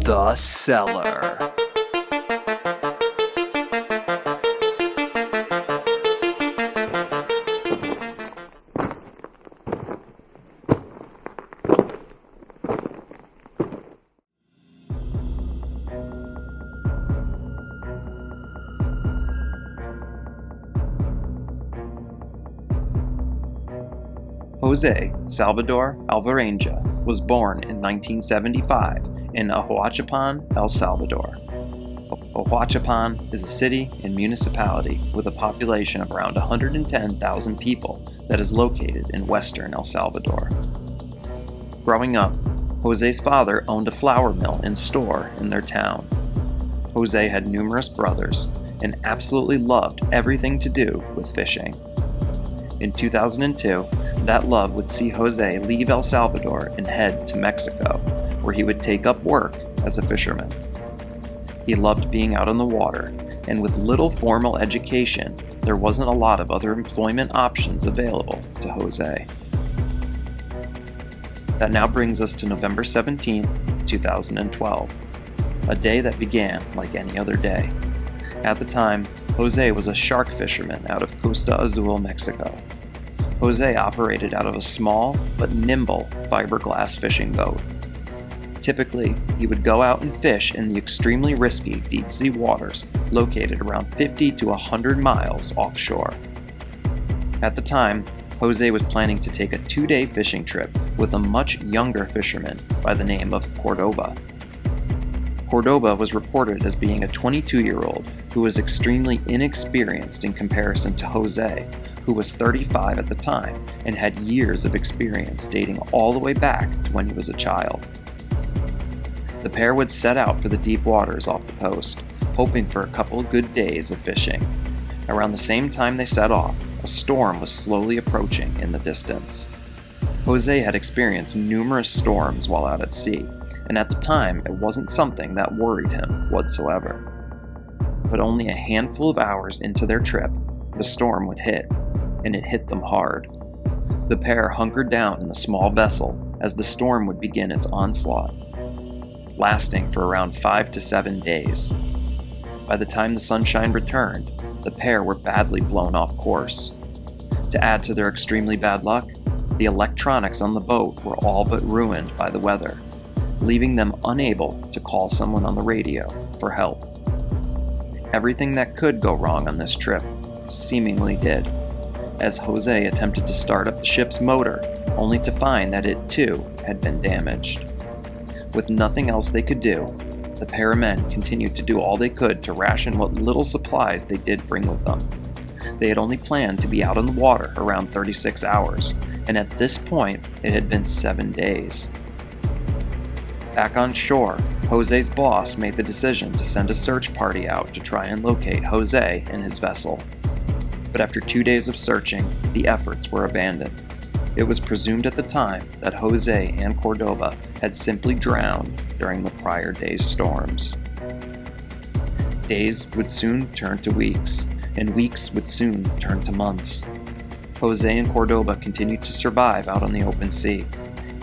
The Cellar. José Salvador Alvarenga was born in 1975 in Ahuachapan, El Salvador. Ahuachapan is a city and municipality with a population of around 110,000 people that is located in western El Salvador. Growing up, José's father owned a flour mill and store in their town. José had numerous brothers and absolutely loved everything to do with fishing. In 2002, that love would see José leave El Salvador and head to Mexico, where he would take up work as a fisherman. He loved being out on the water, and with little formal education, there wasn't a lot of other employment options available to José. That now brings us to November 17, 2012, a day that began like any other day. At the time, José was a shark fisherman out of Costa Azul, Mexico. José operated out of a small but nimble fiberglass fishing boat. Typically, he would go out and fish in the extremely risky deep-sea waters located around 50 to 100 miles offshore. At the time, José was planning to take a 2-day fishing trip with a much younger fisherman by the name of Cordoba. Cordoba was reported as being a 22-year-old who was extremely inexperienced in comparison to José, who was 35 at the time and had years of experience dating all the way back to when he was a child. The pair would set out for the deep waters off the coast, hoping for a couple of good days of fishing. Around the same time they set off, a storm was slowly approaching in the distance. José had experienced numerous storms while out at sea, and at the time it wasn't something that worried him whatsoever. But only a handful of hours into their trip, the storm would hit, and it hit them hard. The pair hunkered down in the small vessel as the storm would begin its onslaught, lasting for around 5 to 7 days. By the time the sunshine returned, the pair were badly blown off course. To add to their extremely bad luck, the electronics on the boat were all but ruined by the weather, leaving them unable to call someone on the radio for help. Everything that could go wrong on this trip seemingly did, as José attempted to start up the ship's motor, only to find that it too had been damaged. With nothing else they could do, the pair of men continued to do all they could to ration what little supplies they did bring with them. They had only planned to be out on the water around 36 hours, and at this point it had been 7 days. Back on shore, José's boss made the decision to send a search party out to try and locate José and his vessel. But after 2 days of searching, the efforts were abandoned. It was presumed at the time that José and Cordoba had simply drowned during the prior day's storms. Days would soon turn to weeks, and weeks would soon turn to months. José and Cordoba continued to survive out on the open sea,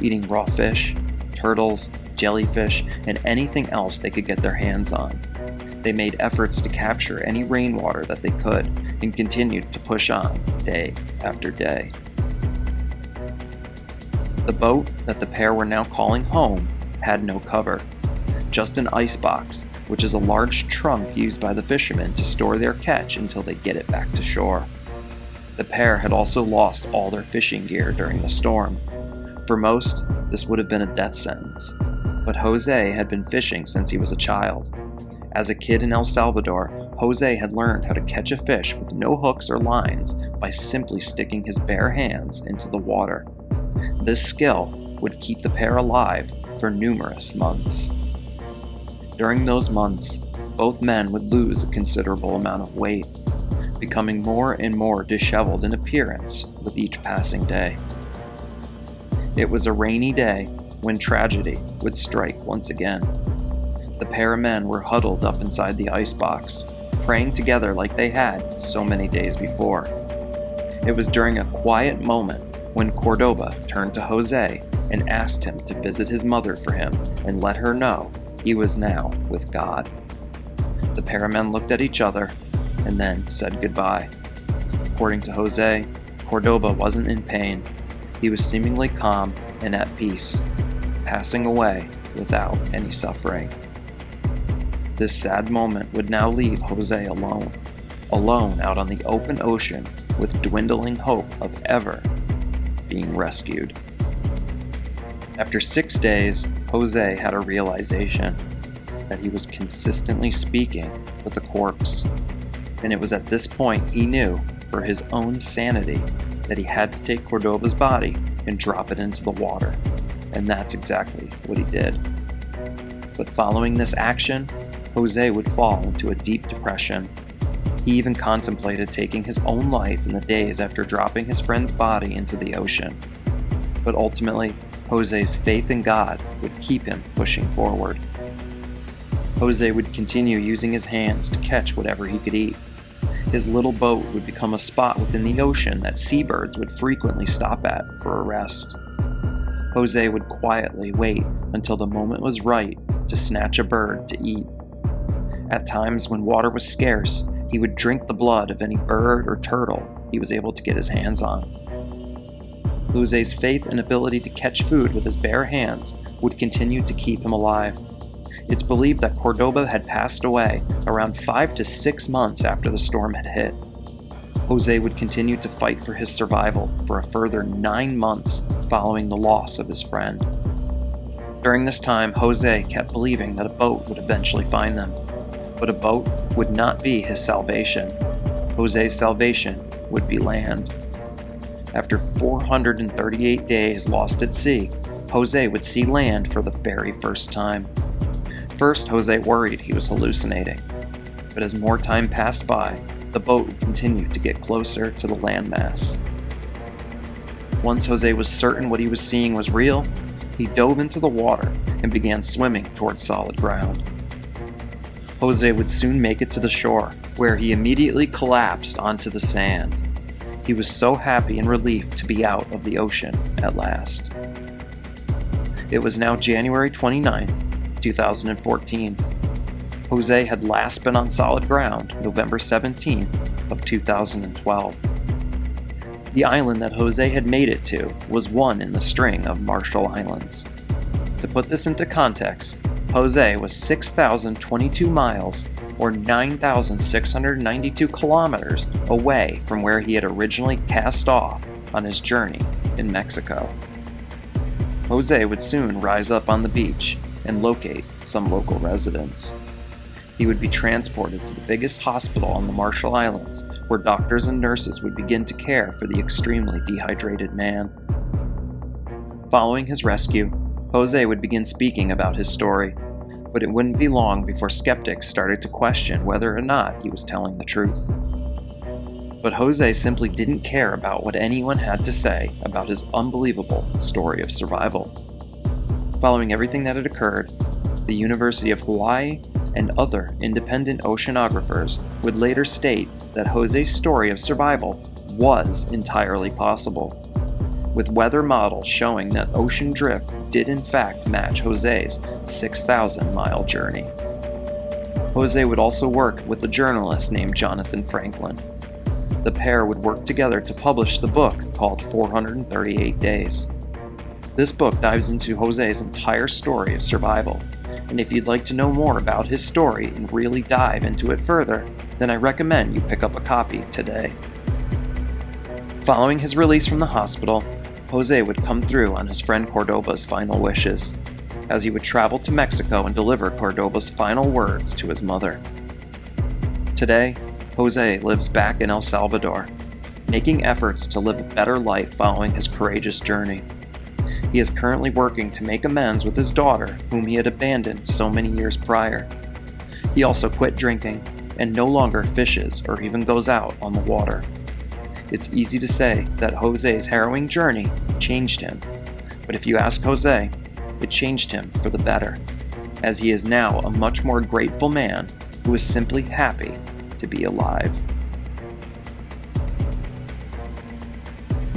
eating raw fish, turtles, jellyfish, and anything else they could get their hands on. They made efforts to capture any rainwater that they could and continued to push on day after day. The boat that the pair were now calling home had no cover, just an icebox, which is a large trunk used by the fishermen to store their catch until they get it back to shore. The pair had also lost all their fishing gear during the storm. For most, this would have been a death sentence, but José had been fishing since he was a child. As a kid in El Salvador, José had learned how to catch a fish with no hooks or lines by simply sticking his bare hands into the water. This skill would keep the pair alive for numerous months. During those months, both men would lose a considerable amount of weight, becoming more and more disheveled in appearance with each passing day. It was a rainy day when tragedy would strike once again. The pair of men were huddled up inside the icebox, praying together like they had so many days before. It was during a quiet moment when Cordoba turned to José and asked him to visit his mother for him and let her know He was now with God. The pairmen looked at each other and then said goodbye. According to Jose, Cordoba wasn't in pain. He was seemingly calm and at peace, passing away without any suffering. This sad moment would now leave Jose alone out on the open ocean with dwindling hope of ever being rescued. After 6 days, Jose had a realization that he was consistently speaking with a corpse, and it was at this point he knew, for his own sanity, that he had to take Cordoba's body and drop it into the water, and that's exactly what he did. But following this action, Jose would fall into a deep depression. He even contemplated taking his own life in the days after dropping his friend's body into the ocean. But ultimately, Jose's faith in God would keep him pushing forward. Jose would continue using his hands to catch whatever he could eat. His little boat would become a spot within the ocean that seabirds would frequently stop at for a rest. Jose would quietly wait until the moment was right to snatch a bird to eat. At times when water was scarce, he would drink the blood of any bird or turtle he was able to get his hands on. Jose's faith and ability to catch food with his bare hands would continue to keep him alive. It's believed that Cordoba had passed away around 5 to 6 months after the storm had hit. Jose would continue to fight for his survival for a further 9 months following the loss of his friend. During this time, Jose kept believing that a boat would eventually find them. But a boat would not be his salvation. Jose's salvation would be land. After 438 days lost at sea, Jose would see land for the very first time. First, Jose worried he was hallucinating. But as more time passed by, the boat would continue to get closer to the landmass. Once Jose was certain what he was seeing was real, he dove into the water and began swimming towards solid ground. Jose would soon make it to the shore, where he immediately collapsed onto the sand. He was so happy and relieved to be out of the ocean at last. It was now January 29th, 2014. Jose had last been on solid ground November 17th of 2012. The island that Jose had made it to was one in the string of Marshall Islands. To put this into context, Jose was 6,022 miles, or 9,692 kilometers, away from where he had originally cast off on his journey in Mexico. Jose would soon rise up on the beach and locate some local residents. He would be transported to the biggest hospital on the Marshall Islands, where doctors and nurses would begin to care for the extremely dehydrated man. Following his rescue, Jose would begin speaking about his story, but it wouldn't be long before skeptics started to question whether or not he was telling the truth. But Jose simply didn't care about what anyone had to say about his unbelievable story of survival. Following everything that had occurred, the University of Hawaii and other independent oceanographers would later state that Jose's story of survival was entirely possible, with weather models showing that ocean drift did in fact match Jose's 6,000-mile journey. Jose would also work with a journalist named Jonathan Franklin. The pair would work together to publish the book called 438 Days. This book dives into Jose's entire story of survival, and if you'd like to know more about his story and really dive into it further, then I recommend you pick up a copy today. Following his release from the hospital, Jose would come through on his friend Cordoba's final wishes, as he would travel to Mexico and deliver Cordoba's final words to his mother. Today, Jose lives back in El Salvador, making efforts to live a better life following his courageous journey. He is currently working to make amends with his daughter, whom he had abandoned so many years prior. He also quit drinking and no longer fishes or even goes out on the water. It's easy to say that Jose's harrowing journey changed him, but if you ask Jose, it changed him for the better, as he is now a much more grateful man who is simply happy to be alive.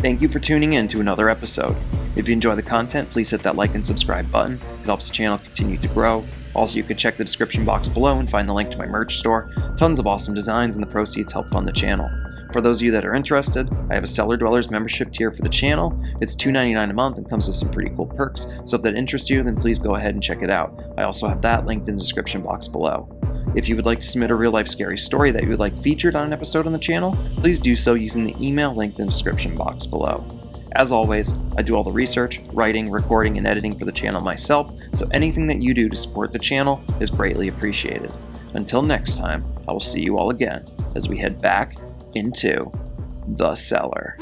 Thank you for tuning in to another episode. If you enjoy the content, please hit that like and subscribe button. It helps the channel continue to grow. Also, you can check the description box below and find the link to my merch store. Tons of awesome designs, and the proceeds help fund the channel. For those of you that are interested, I have a Cellar Dwellers membership tier for the channel. It's $2.99 a month and comes with some pretty cool perks, so if that interests you, then please go ahead and check it out. I also have that linked in the description box below. If you would like to submit a real-life scary story that you would like featured on an episode on the channel, please do so using the email linked in the description box below. As always, I do all the research, writing, recording, and editing for the channel myself, so anything that you do to support the channel is greatly appreciated. Until next time, I will see you all again as we head back into the cellar.